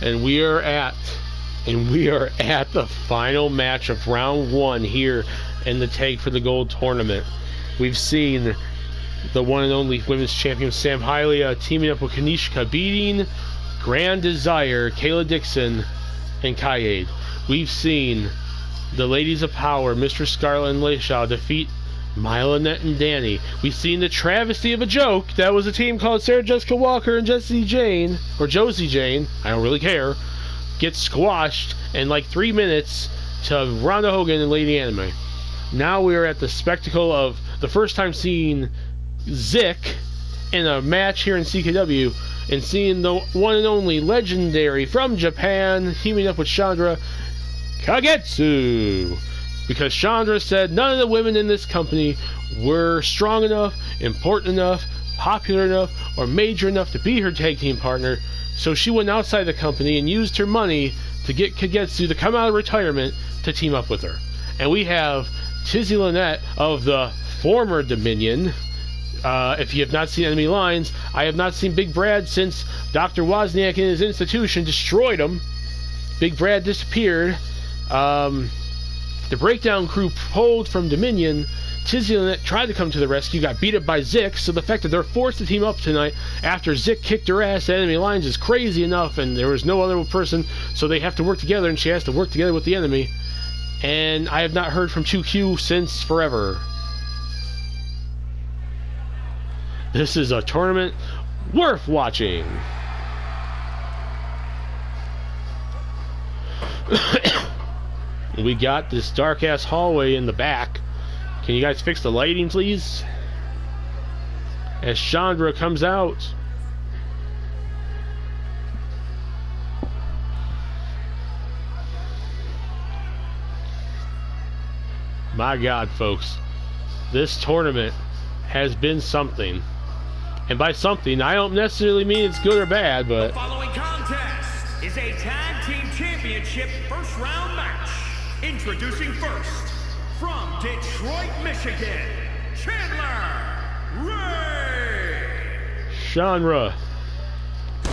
And we are at the final match of round 1 here in the Tag for the Gold tournament. We've seen the one and only women's champion Sam Hylia teaming up with Kanishka, beating Grand Desire, Kayla Dixon, and Kaede. We've seen the Ladies of Power, Mistress Scarlet and Leisha, defeat Lynette and Danny. We've seen the travesty of a joke that was a team called Sarah Jessica Walker and Josie Jane, I don't really care, get squashed in like 3 minutes to Ronda Hogan and Lady Anime. Now we are at the spectacle of the first time seeing Zik in a match here in CKW and seeing the one and only legendary from Japan teaming up with Chandra, Kagetsu. Because Chandra said none of the women in this company were strong enough, important enough, popular enough, or major enough to be her tag team partner, so she went outside the company and used her money to get Kagetsu to come out of retirement to team up with her. And we have Tizi Lynette of the former Dominion. If you have not seen Enemy Lines, I have not seen Big Brad since Dr. Wozniak and his institution destroyed him. Big Brad disappeared. The Breakdown crew pulled from Dominion. Tizi Lynette tried to come to the rescue, got beat up by Zik, so the fact that they're forced to team up tonight after Zik kicked her ass at Enemy Lines is crazy enough, and there was no other person, so they have to work together, and she has to work together with the enemy. And I have not heard from 2Q since forever. This is a tournament worth watching. We got this dark-ass hallway in the back. Can you guys fix the lighting, please? As Chandra comes out. My God, folks. This tournament has been something. And by something, I don't necessarily mean it's good or bad, but... The following contest is a Tag Team Championship first round match. Introducing first, from Detroit, Michigan, Chandler Ray. Chandra,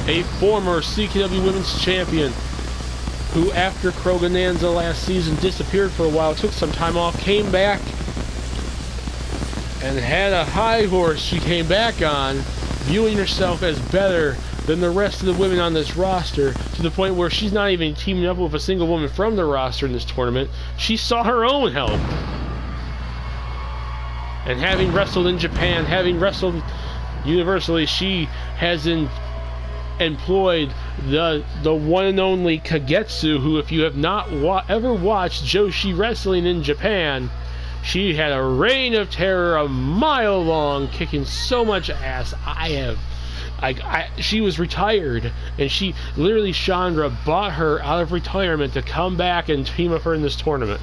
a former CKW Women's Champion, who after Krogananza last season disappeared for a while, took some time off, came back, and had a high horse she came back on, viewing herself as better than the rest of the women on this roster, to the point where she's not even teaming up with a single woman from the roster in this tournament. She saw her own help. And having wrestled in Japan, having wrestled universally, she has employed the one and only Kagetsu, who, if you have not ever watched Joshi wrestling in Japan, she had a reign of terror a mile long, kicking so much ass. She was retired, and she literally, Chandra bought her out of retirement to come back and team up her in this tournament.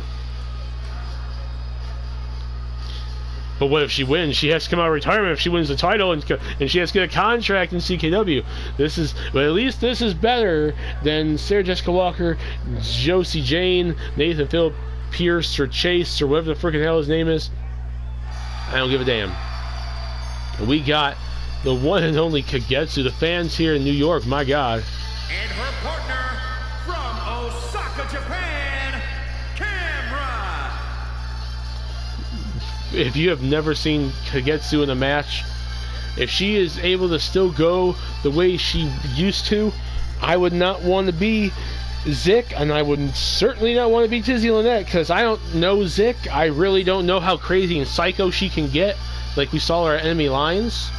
But what if she wins? She has to come out of retirement if she wins the title, and she has to get a contract in CKW. But at least this is better than Sarah Jessica Walker, Josie Jane, Nathan Phillip Pierce, or Chase, or whatever the freaking hell his name is. I don't give a damn. We got the one and only Kagetsu, the fans here in New York, my God. And her partner from Osaka, Japan, Camera. If you have never seen Kagetsu in a match, if she is able to still go the way she used to, I would not want to be Zik, and I would certainly not want to be Tizi Lynette, because I don't know Zik. I really don't know how crazy and psycho she can get, like we saw her at Enemy Lines.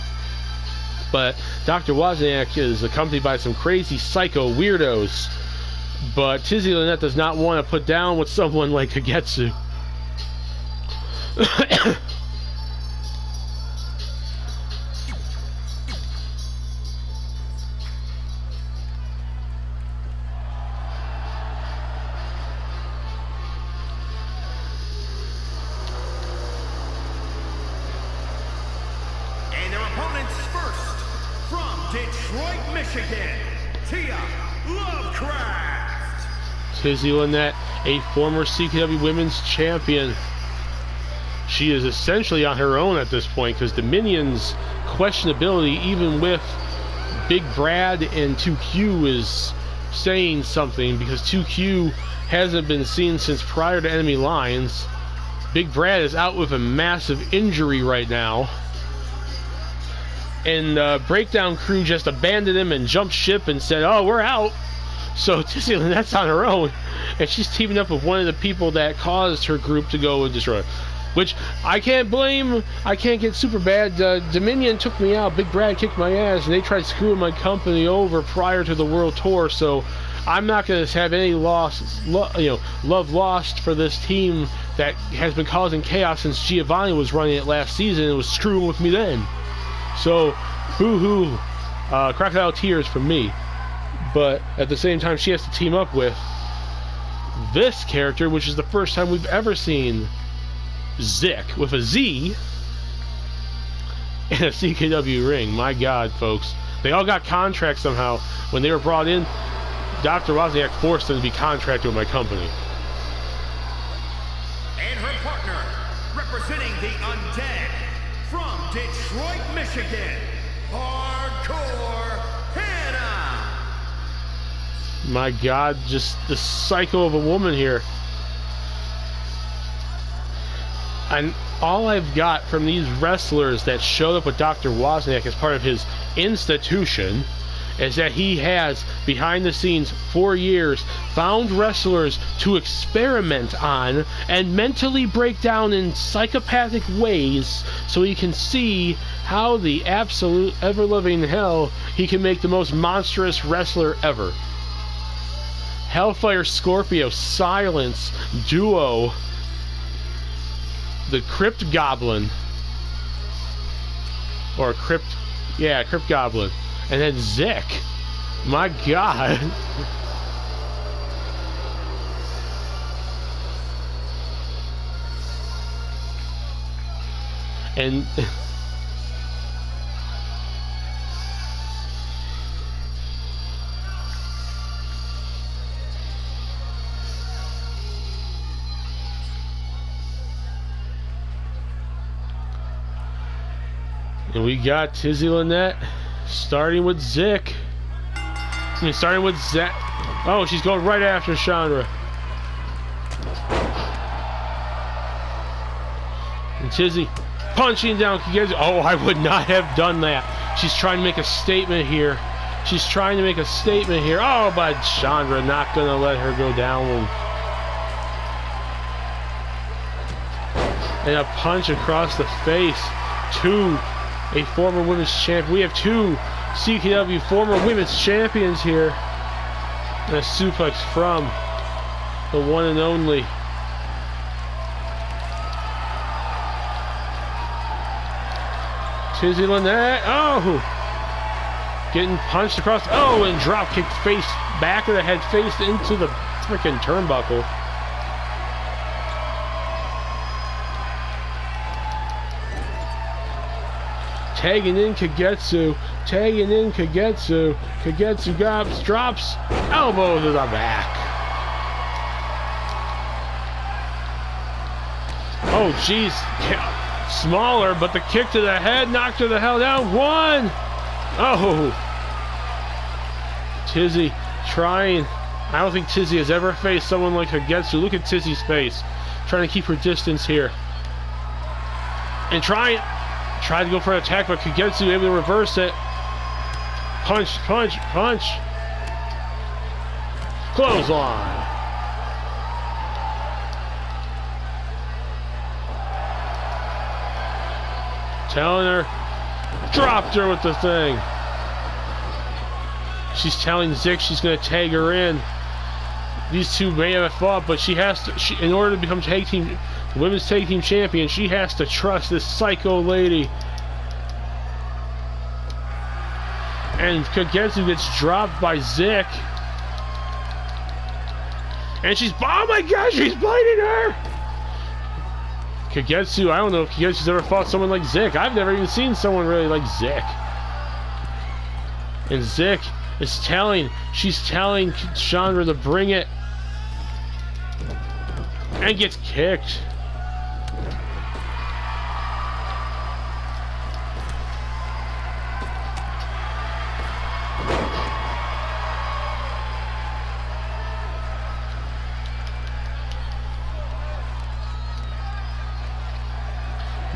But Dr. Wozniak is accompanied by some crazy psycho weirdos. But Tizi Lynette does not want to put down with someone like Kagetsu. And their opponents first, from Detroit, Michigan, Tia Lovecraft. Tizi Lynette, a former CKW Women's Champion. She is essentially on her own at this point, because Dominion's questionability, even with Big Brad and 2Q, is saying something because 2Q hasn't been seen since prior to enemy lines. Big Brad is out with a massive injury right now. And Breakdown Crew just abandoned him and jumped ship and said, oh, we're out. So Tizi Lynette's on her own. And she's teaming up with one of the people that caused her group to go and destroy her. Which I can't blame. I can't get super bad. Dominion took me out. Big Brad kicked my ass. And they tried screwing my company over prior to the World Tour. So I'm not going to have any love lost for this team that has been causing chaos since Giovanni was running it last season and was screwing with me then. So, boo-hoo, crocodile tears from me. But at the same time, she has to team up with this character, which is the first time we've ever seen Zik with a Z in a CKW ring. My God, folks. They all got contracts somehow. When they were brought in, Dr. Wozniak forced them to be contracted with my company. And her partner, representing the Undead, from Detroit, Michigan, Hardcore Hannah. My God, just the psycho of a woman here. And all I've got from these wrestlers that showed up with Dr. Wozniak as part of his institution is that he has, behind the scenes, for years, found wrestlers to experiment on and mentally break down in psychopathic ways so he can see how the absolute ever-loving hell he can make the most monstrous wrestler ever. Hellfire Scorpio, Silence, Duo, the Crypt Goblin, or Crypt Goblin, and then Zik. My God. And and we got Tizi Lynette starting with Zik. Starting with Zach. Oh, she's going right after Chandra. And Tizi punching down Kagetsu. Oh, I would not have done that. She's trying to make a statement here. She's trying to make a statement here. Oh, but Chandra not going to let her go down. And a punch across the face to a former women's champion. We have two CKW former women's champions here. And a suplex from the one and only Tizi Lynette. Oh! Getting punched across. Oh, and drop kick face, back of the head, face into the freaking turnbuckle. Tagging in Kagetsu. Tagging in Kagetsu. Kagetsu drops. Elbow to the back. Oh, jeez. Smaller, but the kick to the head knocked her the hell down. One. Oh. Tizi trying. I don't think Tizi has ever faced someone like Kagetsu. Look at Tizi's face. Trying to keep her distance here. And tried to go for an attack, but Kagetsu able to reverse it. Punch, punch, punch. Clothesline. Telling her, dropped her with the thing. She's telling Zik she's going to tag her in. These two may have fought, but she has to. In order to become women's tag team champion, she has to trust this psycho lady. And Kagetsu gets dropped by Zik. And she's, oh my gosh, she's biting her! Kagetsu, I don't know if Kagetsu's ever fought someone like Zik. I've never even seen someone really like Zik. And Zik is she's telling Chandra to bring it. And gets kicked.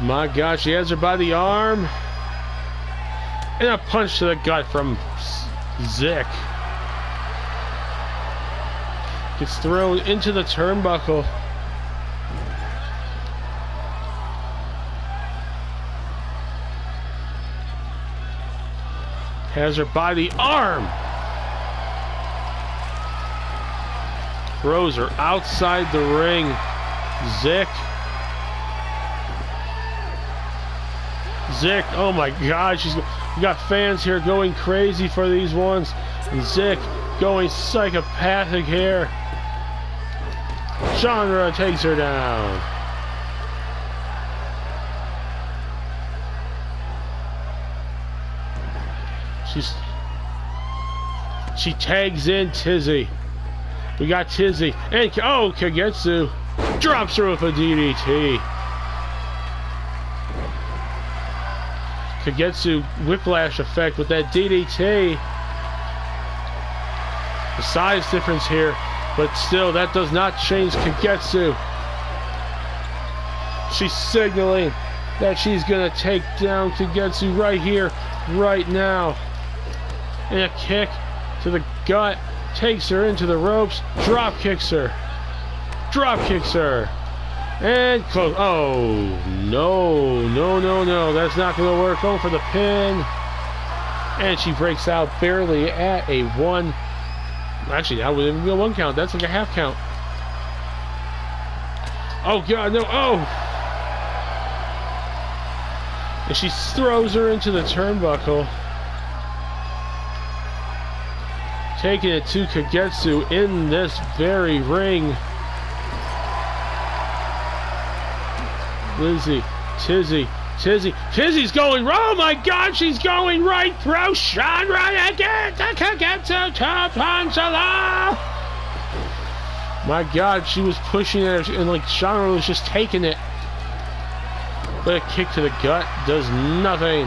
My God, she has her by the arm. And a punch to the gut from Zick. Gets thrown into the turnbuckle. Has her by the arm. Throws her outside the ring. Zick. Zick, oh my God, we got fans here going crazy for these ones. Zick going psychopathic here. Chandra takes her down. She tags in Tizi. We got Tizi. And Kagetsu drops her with a DDT. Kagetsu whiplash effect with that DDT. The size difference here, but still that does not change Kagetsu. She's signaling that she's gonna take down Kagetsu right here, right now. And a kick to the gut takes her into the ropes, drop kicks her. And close. Oh, no. That's not going to work. Going for the pin. And she breaks out barely at a 1. Actually, that wouldn't even be a 1 count. That's like a half count. Oh, God, no. Oh. And she throws her into the turnbuckle. Taking it to Kagetsu in this very ring. Lizzie, Tizi's going, oh my God, she's going right through Chandra again to Kagetsu to Pansala. My God, she was pushing it and like Chandra was just taking it. But a kick to the gut does nothing.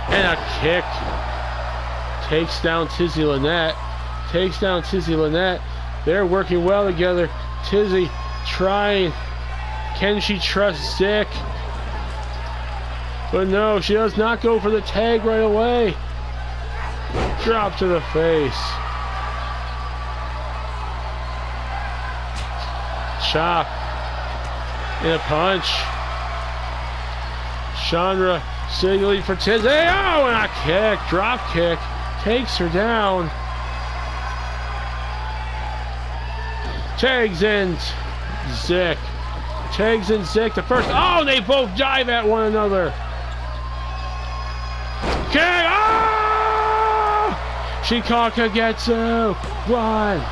And a kick takes down Tizi Lynette. They're working well together. Tizi trying. Can she trust Zick? But no, she does not go for the tag right away. Drop to the face. Chop. And a punch. Chandra signaling for Tizi. Oh, and a kick. Drop kick. Takes her down. Tags in Zick. The first. Oh, they both dive at one another. Okay. Oh! She caught Kagetsu. 1.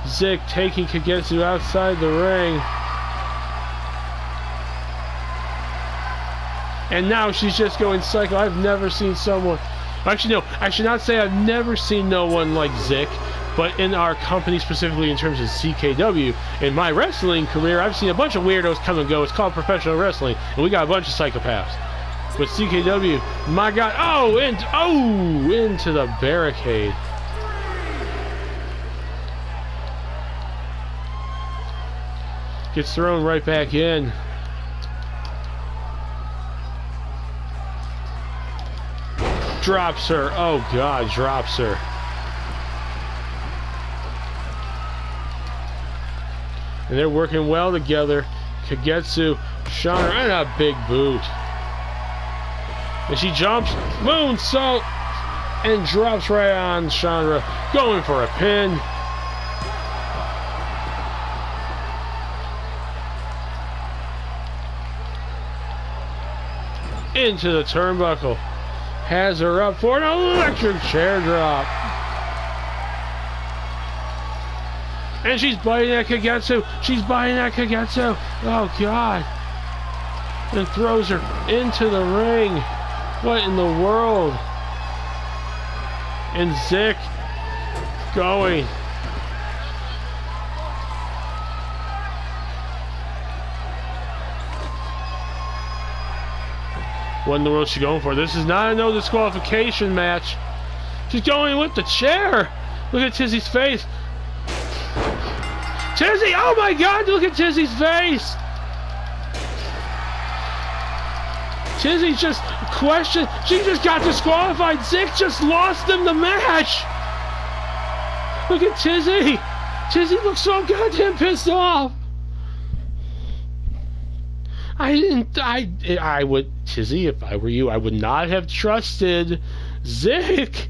Zick taking Kagetsu outside the ring. And now she's just going psycho. I've never seen someone. Actually, no. I should not say I've never seen no one like Zick, but in our company specifically in terms of CKW, in my wrestling career, I've seen a bunch of weirdos come and go. It's called professional wrestling, and we got a bunch of psychopaths. But CKW, my God, into the barricade. Gets thrown right back in. Drops her. Oh God, drops her. And they're working well together. Kagetsu, Chandra, and a big boot. And she jumps, moonsault, and drops right on Chandra, going for a pin. Into the turnbuckle. Has her up for an electric chair drop. And she's biting at Kagetsu. Oh, God. And throws her into the ring. What in the world? And Zick going. What in the world is she going for? This is not a no disqualification match. She's going with the chair. Look at Tizi's face. Tizi! Oh my God! Look at Tizi's face! Tizi just questioned. She just got disqualified. Zick just lost them the match. Look at Tizi. Tizi looks so goddamn pissed off. I would, Tizi, if I were you, I would not have trusted Zick.